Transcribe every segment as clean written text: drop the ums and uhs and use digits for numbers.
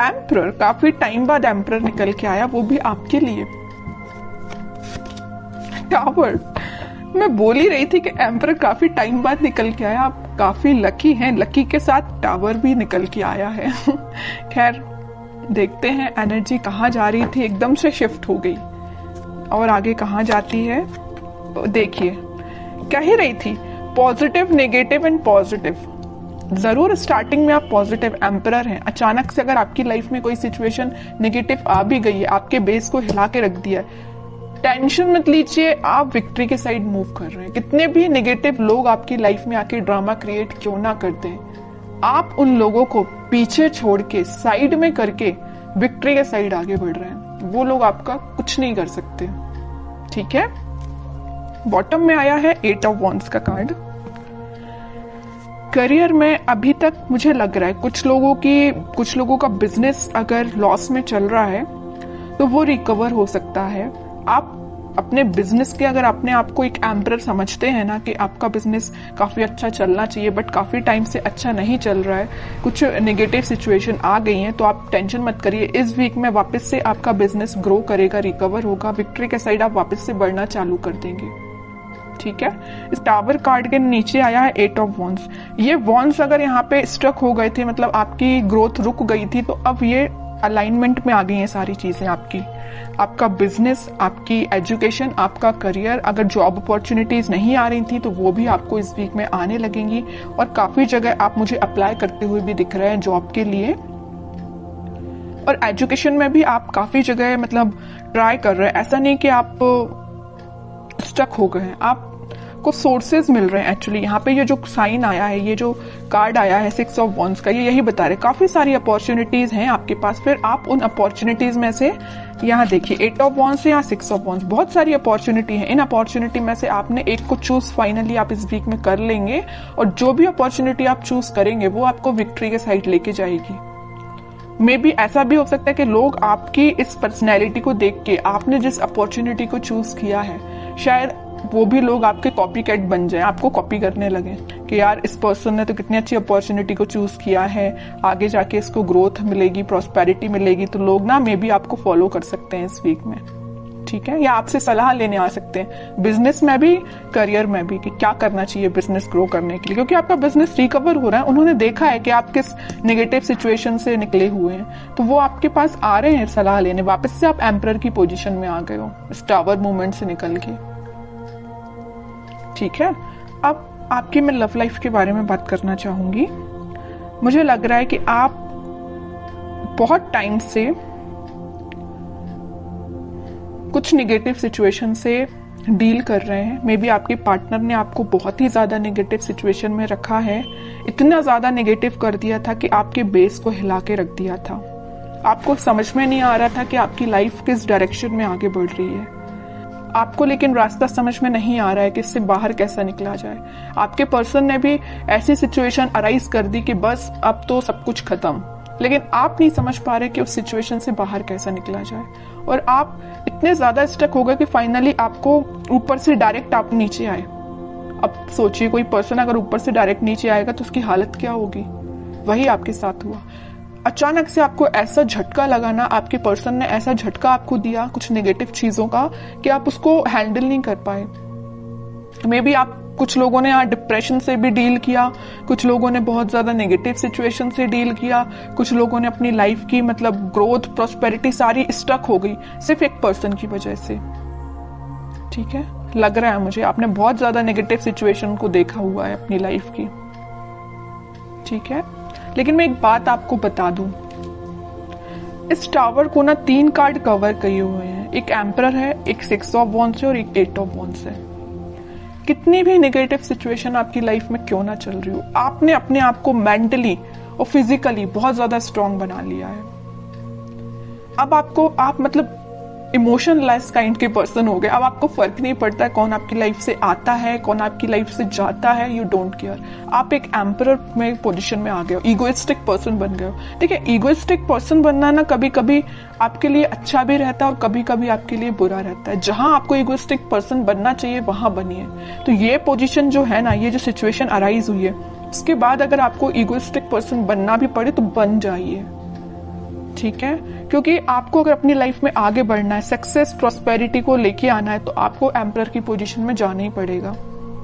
Emperor, काफी time बाद emperor निकल के आया, वो भी आपके लिए। टावर, मैं बोल ही रही थी कि एम्परर काफी टाइम बाद निकल के आया, आप काफी लकी हैं, लकी के साथ टावर भी निकल के आया है। खैर देखते हैं एनर्जी कहाँ जा रही थी, एकदम से शिफ्ट हो गई और आगे कहाँ जाती है। देखिए कह ही रही थी पॉजिटिव, नेगेटिव एंड पॉजिटिव। जरूर स्टार्टिंग में आप पॉजिटिव एम्परर हैं, अचानक से अगर आपकी लाइफ में कोई सिचुएशन नेगेटिव आ भी गई है, आपके बेस को हिला के रख दिया है, टेंशन मत लीजिए, आप विक्ट्री के साइड मूव कर रहे हैं। कितने भी नेगेटिव लोग आपकी लाइफ में आके ड्रामा क्रिएट क्यों ना करते हैं, आप उन लोगों को पीछे छोड़ के साइड में करके विक्ट्री के साइड आगे बढ़ रहे हैं। वो लोग आपका कुछ नहीं कर सकते, ठीक है। बॉटम में आया है 8 ऑफ वॉन्ड्स का कार्ड। करियर में अभी तक मुझे लग रहा है कुछ लोगों का बिजनेस अगर लॉस में चल रहा है तो वो रिकवर हो सकता है। आप अपने बिजनेस के अगर अपने आप को एक एम्परर समझते हैं ना कि आपका बिजनेस काफी अच्छा चलना चाहिए बट काफी टाइम से अच्छा नहीं चल रहा है, कुछ नेगेटिव सिचुएशन आ गई हैं, तो आप टेंशन मत करिए। इस वीक में वापस से आपका बिजनेस ग्रो करेगा, रिकवर होगा, विक्ट्री के साइड आप वापस से बढ़ना चालू कर देंगे, ठीक है। इस टावर कार्ड के नीचे आया है 8 ऑफ वॉन्ड्स। ये वॉन्ड्स अगर यहाँ पे स्ट्रक हो गए थे, मतलब आपकी ग्रोथ रुक गई थी, तो अब ये अलाइनमेंट में आ गई हैं सारी चीजें आपकी। आपका बिजनेस, आपकी एजुकेशन, आपका करियर, अगर जॉब अपॉर्चुनिटीज नहीं आ रही थी तो वो भी आपको इस वीक में आने लगेंगी। और काफी जगह आप मुझे अप्लाई करते हुए भी दिख रहे हैं जॉब के लिए। और एजुकेशन में भी आप काफी जगह मतलब ट्राई कर रहे हैं, ऐसा नहीं कि आप स्टक हो गए हैं, आपको सोर्सेज मिल रहे हैं। एक्चुअली यहाँ पे ये जो साइन आया है, ये जो कार्ड आया है 6 ऑफ वॉन्ड्स का, ये यही बता रहे काफी सारी अपॉर्चुनिटीज हैं आपके पास। फिर आप उन अपॉर्चुनिटीज में से यहाँ देखिए 8 ऑफ वॉन्ड्स से यहाँ 6 ऑफ वॉन्ड्स, बहुत सारी अपॉर्चुनिटी है। इन अपॉर्चुनिटी में से आपने एक को चूज फाइनली आप इस वीक में कर लेंगे, और जो भी अपॉर्चुनिटी आप चूज करेंगे वो आपको विक्ट्री के साइड लेके जाएगी। मे बी ऐसा भी हो सकता है कि लोग आपकी इस पर्सनैलिटी को देख के, आपने जिस अपॉर्चुनिटी को चूज किया है, शायद वो भी लोग आपके कॉपी कैट बन जाए, आपको कॉपी करने लगे कि यार इस पर्सन ने तो कितनी अच्छी अपॉर्चुनिटी को चूज किया है, आगे जाके इसको ग्रोथ मिलेगी, प्रॉस्पेरिटी मिलेगी, तो लोग ना मे बी आपको फॉलो कर सकते हैं इस वीक में, ठीक है। या आपसे सलाह लेने आ सकते हैं बिजनेस में भी, करियर में भी, कि क्या करना चाहिए बिजनेस ग्रो करने के लिए, क्योंकि आपका बिजनेस रिकवर हो रहा है। उन्होंने देखा है कि आप किस नेगेटिव सिचुएशन से निकले हुए हैं, तो वो आपके पास आ रहे हैं सलाह लेने। वापस से आप एम्परर की पोजीशन में आ गए हो इस टावर मूवमेंट से निकल के, ठीक है। अब आपकी मैं लव लाइफ के बारे में बात करना चाहूंगी। मुझे लग रहा है कि आप बहुत टाइम से कुछ नेगेटिव सिचुएशन से डील कर रहे हैं। मे बी आपके पार्टनर ने आपको बहुत ही ज्यादा नेगेटिव सिचुएशन में रखा है, इतना ज्यादा नेगेटिव कर दिया था कि आपके बेस को हिला के रख दिया था। आपको समझ में नहीं आ रहा था कि आपकी लाइफ किस डायरेक्शन में आगे बढ़ रही है, आपको लेकिन रास्ता समझ में नहीं आ रहा है कि इससे बाहर कैसा निकला जाए। आपके पर्सन ने भी ऐसी सिचुएशन अराइज कर दी कि बस अब तो सब कुछ खत्म, लेकिन आप नहीं समझ पा रहे कि उस सिचुएशन से बाहर कैसा निकला जाए। और आप इतने ज्यादा स्टक हो गए कि फाइनली आपको ऊपर से डायरेक्ट आप नीचे आए। अब सोचिए कोई पर्सन अगर ऊपर से डायरेक्ट नीचे आएगा तो उसकी हालत क्या होगी। वही आपके साथ हुआ। अचानक से आपको ऐसा झटका लगा ना, आपके पर्सन ने ऐसा झटका आपको दिया कुछ नेगेटिव चीजों का कि आप उसको हैंडल नहीं कर पाए। मे बी आप कुछ लोगों ने यहाँ डिप्रेशन से भी डील किया, कुछ लोगों ने बहुत ज्यादा नेगेटिव सिचुएशन से डील किया, कुछ लोगों ने अपनी लाइफ की मतलब ग्रोथ, प्रॉस्पेरिटी सारी स्टक हो गई सिर्फ एक पर्सन की वजह से, ठीक है। लग रहा है मुझे आपने बहुत ज्यादा नेगेटिव सिचुएशन को देखा हुआ है अपनी लाइफ की, ठीक है। लेकिन मैं एक बात आपको बता दूं, इस टावर को ना 3 कार्ड कवर किए हुए हैं। एक एम्परर है, एक 6 ऑफ वॉन्ड्स है और एक 8 ऑफ वॉन्ड्स है। कितनी भी नेगेटिव सिचुएशन आपकी लाइफ में क्यों ना चल रही हो, आपने अपने आप को मेंटली और फिजिकली बहुत ज्यादा स्ट्रांग बना लिया है। अब आप मतलब इमोशनलेस काइंड के पर्सन हो गए। अब आपको फर्क नहीं पड़ता है कौन आपकी लाइफ से आता है, कौन आपकी लाइफ से जाता है, यू डोंट केयर। आप एक एम्परर में पोजीशन में आ गए हो, इगोइस्टिक पर्सन बन गए हो। ठीक है, इगोइस्टिक पर्सन बनना ना कभी कभी आपके लिए अच्छा भी रहता है और कभी कभी आपके लिए बुरा रहता है। जहां आपको इगोइस्टिक पर्सन बनना चाहिए वहां बनिए। तो ये पोजीशन जो है ना, ये जो सिचुएशन अराइज हुई है, उसके बाद अगर आपको इगोइस्टिक पर्सन बनना भी पड़े तो बन जाइए, ठीक है, क्योंकि आपको अगर अपनी लाइफ में आगे बढ़ना है, सक्सेस प्रॉस्पेरिटी को लेके आना है, तो आपको एम्परर की पोजीशन में जाना ही पड़ेगा।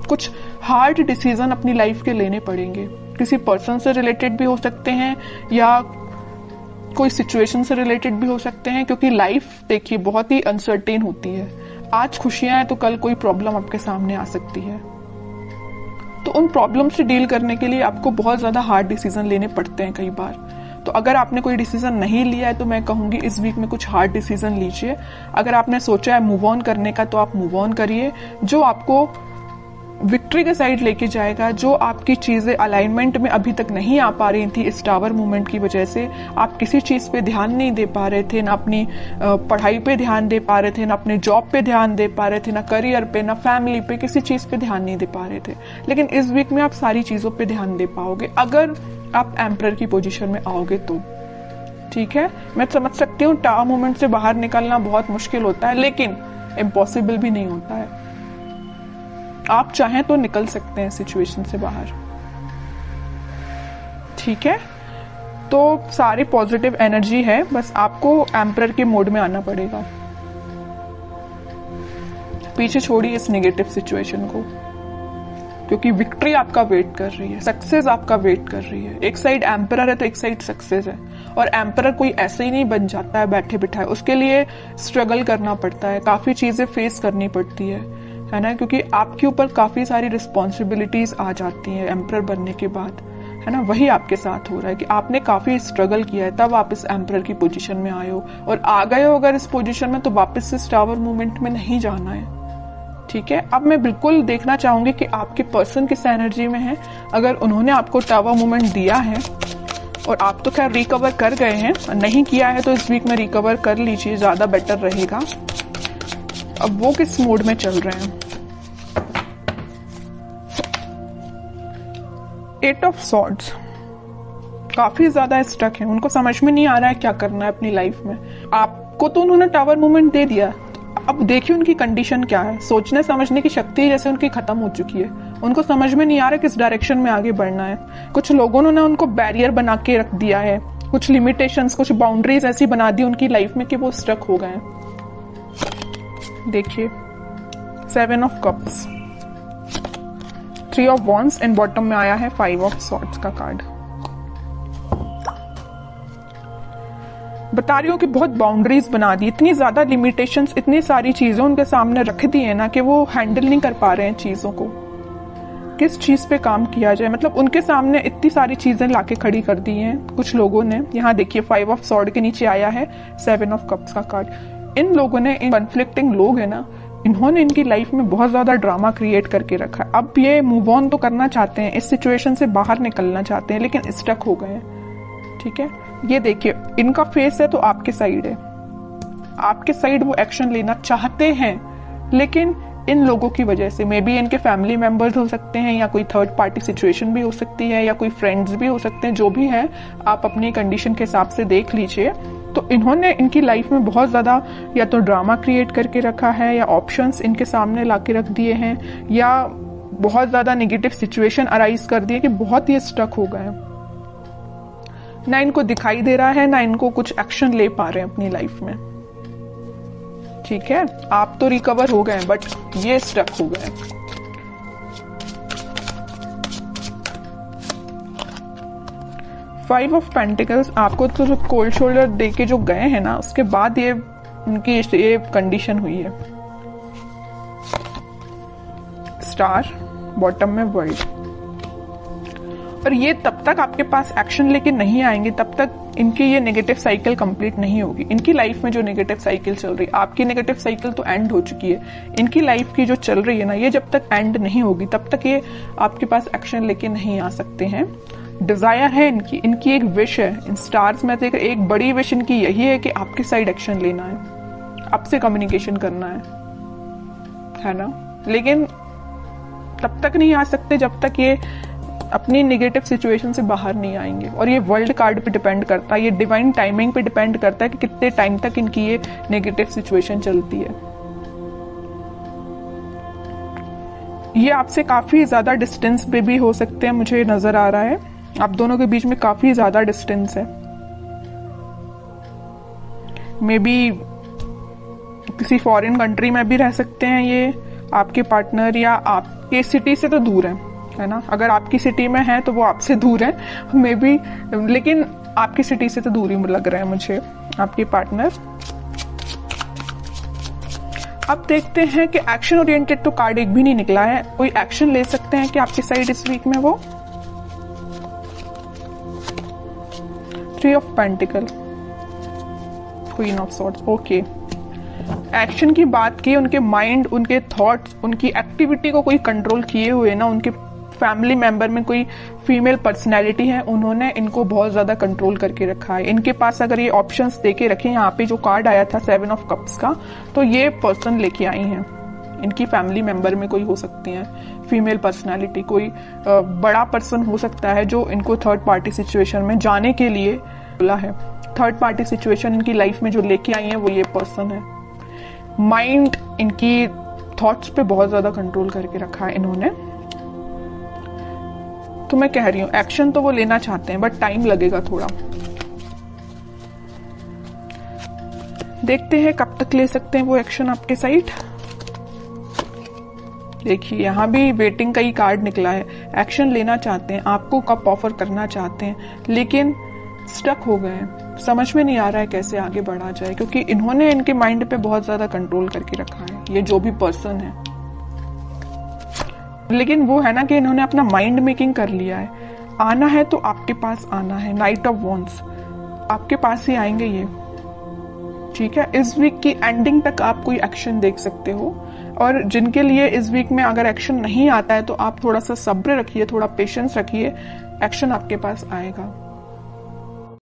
कुछ हार्ड डिसीजन अपनी लाइफ के लेने पड़ेंगे, किसी पर्सन से रिलेटेड भी हो सकते हैं या कोई सिचुएशन से रिलेटेड भी हो सकते हैं, क्योंकि लाइफ देखिए बहुत ही अनसर्टेन होती है। आज खुशियां हैं तो कल कोई प्रॉब्लम आपके सामने आ सकती है, तो उन प्रॉब्लम से डील करने के लिए आपको बहुत ज्यादा हार्ड डिसीजन लेने पड़ते हैं कई बार। तो अगर आपने कोई डिसीजन नहीं लिया है तो मैं कहूंगी इस वीक में कुछ हार्ड डिसीजन लीजिए। अगर आपने सोचा है मूव ऑन करने का तो आप मूव ऑन करिए, जो आपको विक्ट्री के साइड लेके जाएगा। जो आपकी चीजें अलाइनमेंट में अभी तक नहीं आ पा रही थी इस टावर मूवमेंट की वजह से, आप किसी चीज पे ध्यान नहीं दे पा रहे थे, ना अपनी पढ़ाई पे ध्यान दे पा रहे थे, ना अपने जॉब पे ध्यान दे पा रहे थे, ना करियर पे, ना फैमिली पे, किसी चीज पे ध्यान नहीं दे पा रहे थे। लेकिन इस वीक में आप सारी चीजों पे ध्यान दे पाओगे अगर आप एम्परर की पोजीशन में आओगे तो। ठीक है, मैं समझ सकती हूँ टावर मूवमेंट से बाहर निकलना बहुत मुश्किल होता है, लेकिन इम्पॉसिबल भी नहीं होता है। आप चाहें तो निकल सकते हैं सिचुएशन से बाहर। ठीक है, तो सारी पॉजिटिव एनर्जी है, बस आपको एम्परर के मोड में आना पड़ेगा। पीछे छोड़िए इस नेगेटिव सिचुएशन को, क्योंकि विक्ट्री आपका वेट कर रही है, सक्सेस आपका वेट कर रही है। एक साइड एम्परर है तो एक साइड सक्सेस है, और एम्परर कोई ऐसे ही नहीं बन जाता है बैठे बिठाए, उसके लिए स्ट्रगल करना पड़ता है, काफी चीजें फेस करनी पड़ती है ना, क्योंकि आपके ऊपर काफी सारी रिस्पॉन्सिबिलिटीज आ जाती हैं एम्परर बनने के बाद, है ना। वही आपके साथ हो रहा है कि आपने काफी स्ट्रगल किया है, तब आप इस एम्परर की पोजीशन में आए हो, और आ गए हो अगर इस पोजीशन में तो वापस इस टावर मूवमेंट में नहीं जाना है। ठीक है, अब मैं बिल्कुल देखना चाहूंगी कि आपके पर्सन किस एनर्जी में है। अगर उन्होंने आपको टावर मूवमेंट दिया है और आपとखैर रिकवर कर गए हैं, नहीं किया है तो इस वीक में रिकवर कर लीजिए, ज्यादा बेटर रहेगा। अब वो किस मोड में चल रहे हैं। 8 ऑफ सॉर्ड्स, काफी ज्यादा स्टक है, उनको समझ में नहीं आ रहा है क्या करना है अपनी लाइफ में। आपको तो उन्होंने टावर मूवमेंट दे दिया, अब देखिए उनकी कंडीशन क्या है। सोचने समझने की शक्ति जैसे उनकी खत्म हो चुकी है, उनको समझ में नहीं आ रहा किस डायरेक्शन में आगे बढ़ना है। कुछ लोगों ने उनको बैरियर बना के रख दिया है, कुछ लिमिटेशंस, कुछ बाउंड्रीज ऐसी बना दी उनकी लाइफ में कि वो स्टक हो गए हैं। देखिए 7 of cups, 3 of wands, and bottom में आया है 5 ऑफ सॉर्ड्स का कार्ड। बता रही हूँ कि बहुत बाउंड्रीज बना दी, इतनी ज्यादा लिमिटेशंस, इतनी सारी चीजें उनके सामने रख दी है ना कि वो हैंडल नहीं कर पा रहे हैं चीजों को। किस चीज पे काम किया जाए, मतलब उनके सामने इतनी सारी चीजें लाके खड़ी कर दी हैं कुछ लोगों ने। यहाँ देखिए 5 ऑफ सॉर्ड के नीचे आया है 7 ऑफ कप्स का कार्ड। इन लोगों ने, इन कॉन्फ्लिक्टिंग लोग है ना, इन्होंने इनकी लाइफ में बहुत ज्यादा ड्रामा क्रिएट करके रखा है। अब ये मूव ऑन तो करना चाहते हैं, इस सिचुएशन से बाहर निकलना चाहते हैं, लेकिन स्टक हो गए हैं। ठीक है, ये देखिए इनका फेस है तो आपके साइड है, आपके साइड वो एक्शन लेना चाहते हैं, लेकिन इन लोगों की वजह से, मे बी इनके फैमिली मेंबर्स हो सकते हैं, या कोई थर्ड पार्टी सिचुएशन भी हो सकती है, या कोई फ्रेंड्स भी हो सकते हैं, जो भी है आप अपनी कंडीशन के हिसाब से देख लीजिए। तो इन्होंने इनकी लाइफ में बहुत ज्यादा या तो ड्रामा क्रिएट करके रखा है, या ऑप्शंस इनके सामने लाके रख दिए हैं, या बहुत ज्यादा नेगेटिव सिचुएशन अराइज कर दिए कि बहुत ही स्टक हो गए। ना इनको दिखाई दे रहा है, ना इनको कुछ एक्शन ले पा रहे हैं अपनी लाइफ में। ठीक है, आप तो रिकवर हो गए बट ये स्टक हो गए। फाइव ऑफ पेंटिकल्स, आपको तो कोल्ड शोल्डर देके जो गए हैं ना, उसके बाद ये उनकी ये कंडीशन हुई है। स्टार, बॉटम में वर्ल्ड। और ये तब तक आपके पास एक्शन लेके नहीं आएंगे, तब तक इनकी ये नेगेटिव साइकिल कंप्लीट नहीं होगी। इनकी लाइफ में जो नेगेटिव साइकिल चल रही है, आपकी नेगेटिव साइकिल तो एंड हो चुकी है, इनकी लाइफ की जो चल रही है ना, ये जब तक एंड नहीं होगी तब तक ये आपके पास एक्शन लेके नहीं आ सकते हैं। डिजायर है इनकी एक विश है। इन स्टार्स में से एक बड़ी विश इनकी यही है कि आपकी साइड एक्शन लेना है, आपसे कम्युनिकेशन करना है ना। लेकिन तब तक नहीं आ सकते जब तक ये अपनी नेगेटिव सिचुएशन से बाहर नहीं आएंगे। और ये वर्ल्ड कार्ड पे डिपेंड करता है, ये डिवाइन टाइमिंग पे डिपेंड करता है कि कितने टाइम तक इनकी ये नेगेटिव सिचुएशन चलती है। ये आपसे काफी ज्यादा डिस्टेंस पे भी हो सकते हैं, मुझे नजर आ रहा है आप दोनों के बीच में काफी ज्यादा डिस्टेंस है। मे बी किसी फॉरेन कंट्री में भी रह सकते हैं ये आपके पार्टनर, या आपके सिटी से तो दूर है ना। अगर आपकी सिटी में है तो वो आपसे दूर है मे बी, लेकिन आपकी सिटी से तो दूर ही लग रहा है मुझे आपके पार्टनर। अब देखते हैं कि एक्शन ओरिएंटेड तो कार्ड एक भी नहीं निकला है। कोई एक्शन ले सकते हैं कि आपकी साइड इस वीक में वो 3 of pentacle, queen of swords. Okay, action की बात की, उनके माइंड, उनके थॉट्स, उनकी एक्टिविटी को कोई कंट्रोल किए हुए ना, उनके फैमिली मेंबर में कोई फीमेल पर्सनैलिटी है, उन्होंने इनको बहुत ज्यादा कंट्रोल करके रखा है। इनके पास अगर ये ऑप्शंस देके रखे, यहाँ पे जो कार्ड आया था 7 ऑफ कप्स का, तो ये पर्सन लेके आई हैं। इनकी फैमिली मेंबर में कोई हो सकती है फीमेल पर्सनैलिटी, कोई बड़ा पर्सन हो सकता है जो इनको थर्ड पार्टी सिचुएशन में जाने के लिए बोला है। थर्ड पार्टी सिचुएशन इनकी लाइफ में जो लेके आई है वो ये पर्सन है। माइंड, इनकी थॉट्स पे बहुत ज्यादा कंट्रोल करके रखा है इन्होंने। तो मैं कह रही हूं एक्शन तो वो लेना चाहते हैं, बट टाइम लगेगा थोड़ा। देखते हैं कब तक ले सकते हैं वो एक्शन आपके साइड। देखिए यहां भी वेटिंग का ही कार्ड निकला है। एक्शन लेना चाहते हैं, आपको कब ऑफर करना चाहते हैं, लेकिन स्टक हो गए हैं। समझ में नहीं आ रहा है कैसे आगे बढ़ा जाए, क्योंकि इन्होंने इनके माइंड पे बहुत ज्यादा कंट्रोल करके रखा है, ये जो भी पर्सन है। लेकिन वो है ना कि इन्होंने अपना माइंड मेकिंग कर लिया है। आना है तो आपके पास आना है। नाइट ऑफ वॉन्ड्स, आपके पास ही आएंगे ये, ठीक है। इस वीक की एंडिंग तक आप कोई एक्शन देख सकते हो। और जिनके लिए इस वीक में अगर एक्शन नहीं आता है तो आप थोड़ा सा सब्र रखिए, थोड़ा पेशेंस रखिए, एक्शन आपके पास आएगा।